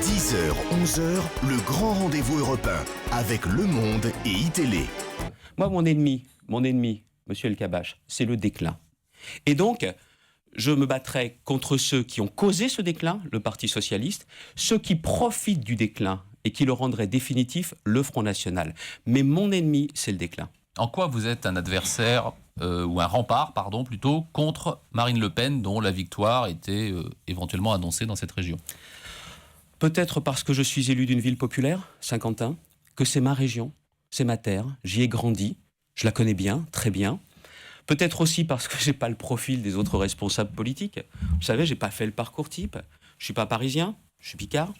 10h, 11h, le grand rendez-vous européen avec Le Monde et iTélé. Moi, mon ennemi, monsieur El Kabbach, c'est le déclin. Et donc, je me battrai contre ceux qui ont causé ce déclin, le Parti socialiste, ceux qui profitent du déclin et qui le rendraient définitif, le Front National. Mais mon ennemi, c'est le déclin. En quoi vous êtes un adversaire, ou un rempart, plutôt, contre Marine Le Pen, dont la victoire était éventuellement annoncée dans cette région ? Peut-être parce que je suis élu d'une ville populaire, Saint-Quentin, que c'est ma région, c'est ma terre, j'y ai grandi, je la connais bien, très bien. Peut-être aussi parce que je n'ai pas le profil des autres responsables politiques. Vous savez, je n'ai pas fait le parcours type, je ne suis pas parisien, je suis picard.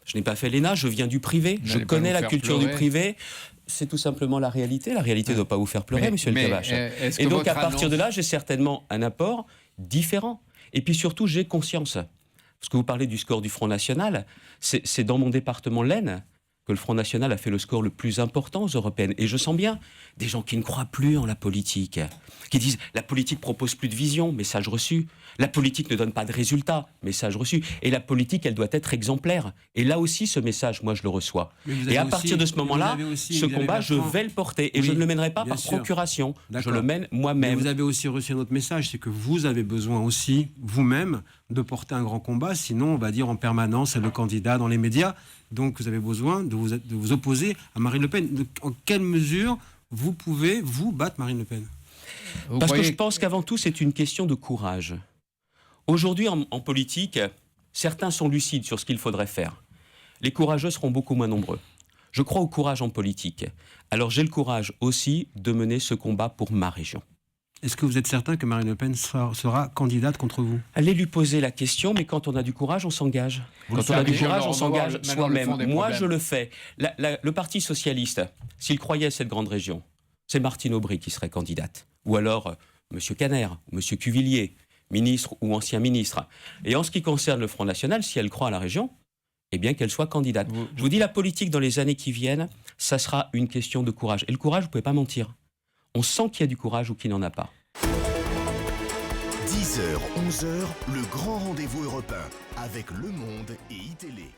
Je n'ai pas fait l'ENA, je viens du privé, je connais la culture du privé. C'est tout simplement la réalité. La réalité ne doit pas vous faire pleurer, monsieur El Kabbach. Et donc, à partir de là, j'ai certainement un apport différent. Et puis surtout, j'ai conscience. Parce que vous parlez du score du Front National, c'est dans mon département l'Aisne que le Front National a fait le score le plus important aux européennes. Et je sens bien des gens qui ne croient plus en la politique, qui disent « la politique propose plus de vision », message reçu. La politique ne donne pas de résultats, message reçu. Et la politique, elle doit être exemplaire. Et là aussi, ce message, moi, je le reçois. Et à partir de ce moment-là, ce combat, je vais le porter. Et je ne le mènerai pas par procuration. Je le mène moi-même. Vous avez aussi reçu un autre message, c'est que vous avez besoin aussi, vous-même, de porter un grand combat. Sinon, on va dire en permanence, c'est le candidat dans les médias. Donc, vous avez besoin de vous opposer à Marine Le Pen. En quelle mesure vous pouvez, vous, battre Marine Le Pen ? Parce que je pense qu'avant tout, c'est une question de courage. Aujourd'hui, en politique, certains sont lucides sur ce qu'il faudrait faire. Les courageux seront beaucoup moins nombreux. Je crois au courage en politique. Alors j'ai le courage aussi de mener ce combat pour ma région. Est-ce que vous êtes certain que Marine Le Pen sera candidate contre vous ? Allez lui poser la question, mais quand on a du courage, on s'engage. Quand on a du courage, on s'engage soi-même. Moi, je le fais. Le Parti socialiste, s'il croyait à cette grande région, c'est Martine Aubry qui serait candidate. Ou alors M. Caner, ou M. Cuvillier, ministre ou ancien ministre. Et en ce qui concerne le Front National, si elle croit à la région, eh bien qu'elle soit candidate. Je vous dis, la politique dans les années qui viennent, ça sera une question de courage. Et le courage, vous ne pouvez pas mentir. On sent qu'il y a du courage ou qu'il n'en a pas. 10h, 11h, le grand rendez-vous européen avec Le Monde et iTélé.